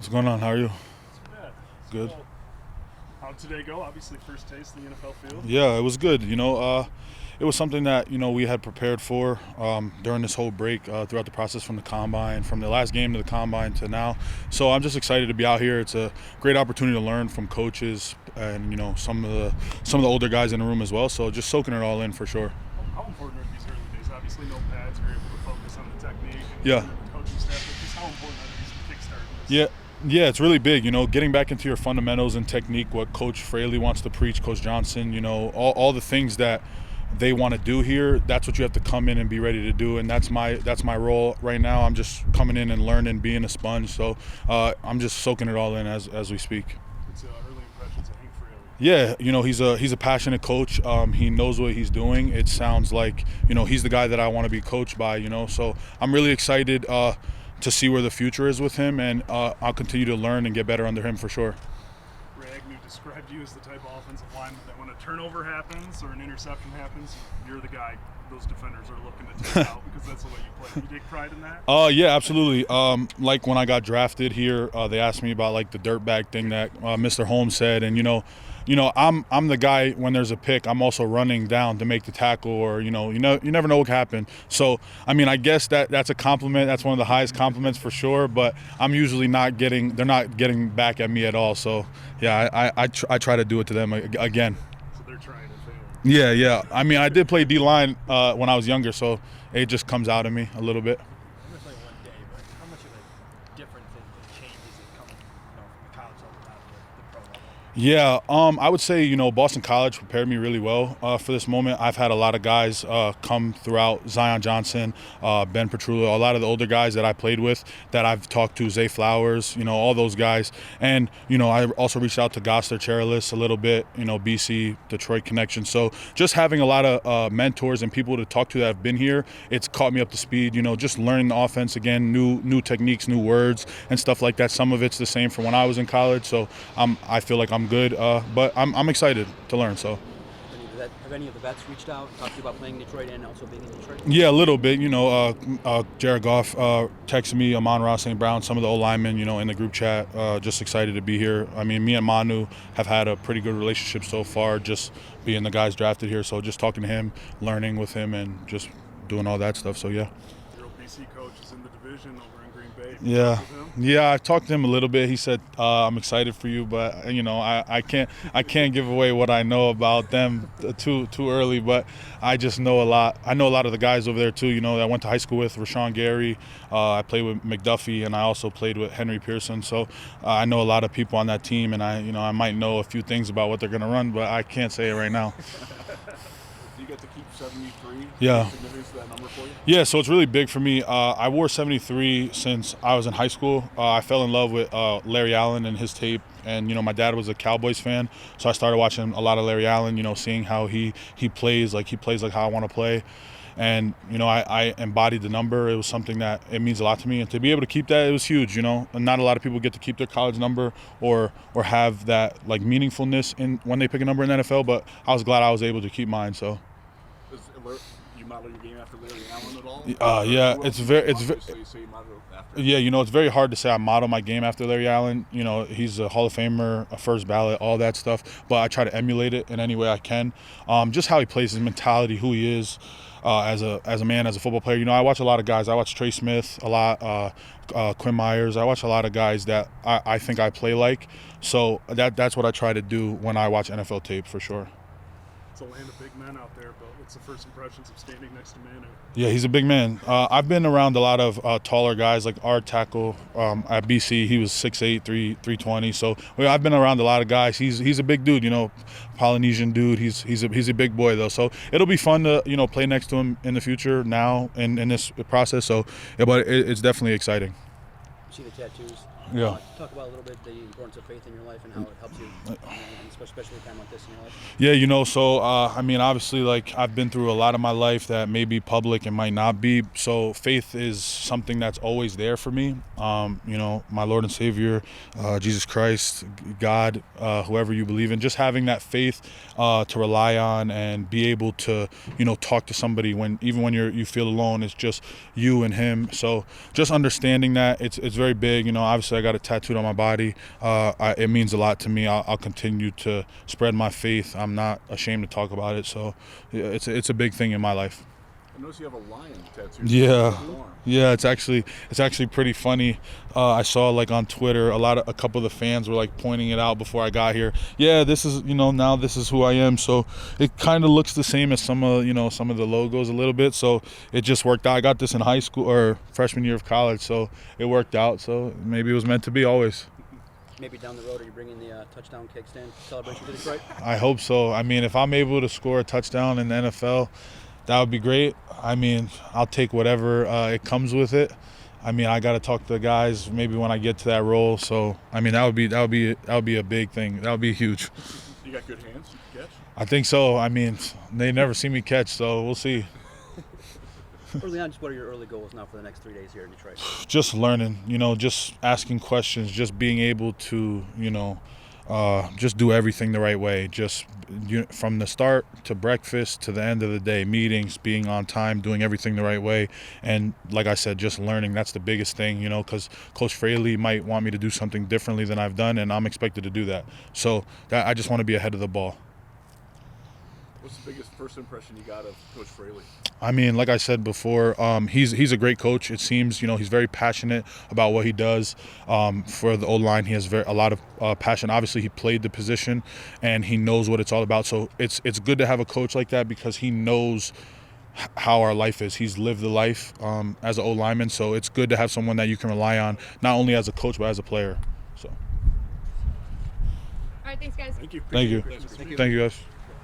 What's going on? How are you? Yeah. Good. So, how'd today go? Obviously, first taste in the NFL field. Yeah, it was good. It was something that we had prepared for during this whole break throughout the process from the combine, from the last game to the combine to now. So I'm just excited to be out here. It's a great opportunity to learn from coaches and some of the older guys in the room as well. So just soaking it all in for sure. How important are these early days? Obviously, no pads. You're able to focus on the technique and Yeah. the coaching staff. But just how important are these to kickstart this? Yeah. Yeah, it's really big, getting back into your fundamentals and technique, what Coach Fraley wants to preach, Coach Johnson, all the things that they want to do here, that's what you have to come in and be ready to do, and that's my role right now. I'm just coming in and learning, being a sponge, so I'm just soaking it all in as we speak. It's early impressions of Hank Fraley. Yeah, he's a passionate coach. He knows what he's doing. It sounds like, he's the guy that I want to be coached by, so I'm really excited to see where the future is with him, and I'll continue to learn and get better under him for sure. Ray Agnew described you as the type of offensive lineman that when a turnover happens or an interception happens, you're the guy those defenders are looking to take out because that's the way you play. You take pride in that? Yeah, absolutely. Like when I got drafted here, they asked me about like the dirtbag thing that Mr. Holmes said, and I'm the guy when there's a pick. I'm also running down to make the tackle, or you never know what can happen. So I guess that's a compliment. That's one of the highest compliments for sure. But I'm usually they're not getting back at me at all. So yeah, I try to do it to them again. So they're trying to fail. Yeah. I did play D-line when I was younger, so it just comes out of me a little bit. I'm gonna play one day, but how much of a difference and change is it coming, from the college level down to the pro level? Yeah, I would say, Boston College prepared me really well for this moment. I've had a lot of guys come throughout, Zion Johnson, Ben Petrullo, a lot of the older guys that I played with that I've talked to, Zay Flowers, all those guys. And, I also reached out to Gosler Cherilus a little bit, BC, Detroit connection. So just having a lot of mentors and people to talk to that have been here, it's caught me up to speed, just learning the offense again, new techniques, new words and stuff like that. Some of it's the same from when I was in college. So I feel like I'm good, but I'm excited to learn. So, Have any of the vets reached out, talked to you about playing in Detroit and also being in Detroit? yeah, a little bit. Jared Goff texted me, Amon-Ra St. Brown, some of the old linemen, in the group chat. Just excited to be here. Me and Manu have had a pretty good relationship so far, just being the guys drafted here. So just talking to him, learning with him, and just doing all that stuff. So yeah. Your old BC coach is in the division over in Green Bay. Yeah, I talked to him a little bit. He said, I'm excited for you, but I can't give away what I know about them too early, but I just know a lot. I know a lot of the guys over there too, that I went to high school with, Rashawn Gary. I played with McDuffie, and I also played with Henry Pearson. So I know a lot of people on that team, and I might know a few things about what they're going to run, but I can't say it right now. Do you get to keep 73? Yeah. Significance to that number for you? Yeah, so it's really big for me. I wore 73 since I was in high school. I fell in love with Larry Allen and his tape, and my dad was a Cowboys fan, so I started watching a lot of Larry Allen. Seeing how he plays like how I want to play, and I embodied the number. It was something that it means a lot to me, and to be able to keep that, it was huge. And not a lot of people get to keep their college number or have that like meaningfulness in when they pick a number in the NFL. But I was glad I was able to keep mine. So. You model your game after Larry Allen at all? Yeah, it's very. It's very hard to say I model my game after Larry Allen. He's a Hall of Famer, a first ballot, all that stuff. But I try to emulate it in any way I can. Just how he plays, his mentality, who he is as a man, as a football player. I watch a lot of guys. I watch Trey Smith a lot, Quinn Myers. I watch a lot of guys that I think I play like. So that's what I try to do when I watch NFL tape for sure. It's a land of big men out there, but what's the first impressions of standing next to Manu? Yeah, he's a big man. I've been around a lot of taller guys, like our tackle at BC. He was 6'8", 320. So I've been around a lot of guys. He's a big dude, Polynesian dude. He's a big boy though. So it'll be fun to play next to him in the future now in this process. So yeah, but it's definitely exciting. See the tattoos. Yeah. Talk about a little bit the importance of faith in your life and how it helps you, especially a time like this in your life. Yeah, so obviously, like I've been through a lot of my life that may be public and might not be. So faith is something that's always there for me. My Lord and Savior, Jesus Christ, God, whoever you believe in, just having that faith to rely on and be able to, talk to somebody even when you feel alone. It's just you and Him. So just understanding that it's very big. Obviously obviously I got it tattooed on my body. It means a lot to me. I'll continue to spread my faith. I'm not ashamed to talk about it. So yeah, it's a big thing in my life. I notice you have a lion tattooed. Yeah, on your arm. yeah. It's actually pretty funny. I saw like on Twitter a couple of the fans were like pointing it out before I got here. Yeah, this is now this is who I am. So it kind of looks the same as some of the logos a little bit. So it just worked out. I got this in high school or freshman year of college, so it worked out. So maybe it was meant to be always. Maybe down the road, are you bringing the touchdown kickstand celebration to Detroit? I hope so. I mean, if I'm able to score a touchdown in the NFL, that would be great. I mean, I'll take whatever it comes with it. I mean, I got to talk to the guys maybe when I get to that role. So, I mean, that would be a big thing. That would be huge. You got good hands. You can catch. I think so. I mean, they never see me catch, so we'll see. Early on, just what are your early goals now for the next 3 days here in Detroit? Just learning, just asking questions, just being able to, just do everything the right way. Just from the start to breakfast to the end of the day, meetings, being on time, doing everything the right way. And like I said, just learning. That's the biggest thing, because Coach Fraley might want me to do something differently than I've done, and I'm expected to do that. So I just want to be ahead of the ball. What's the biggest first impression you got of Coach Fraley? I mean, like I said before, he's a great coach. It seems, he's very passionate about what he does. For the O-line, he has a lot of passion. Obviously, he played the position, and he knows what it's all about. So it's good to have a coach like that because he knows how our life is. He's lived the life as an O-lineman. So it's good to have someone that you can rely on, not only as a coach, but as a player. So. All right, thanks, guys. Thank you. Thank you. Thanks, Chris. Thank you, guys.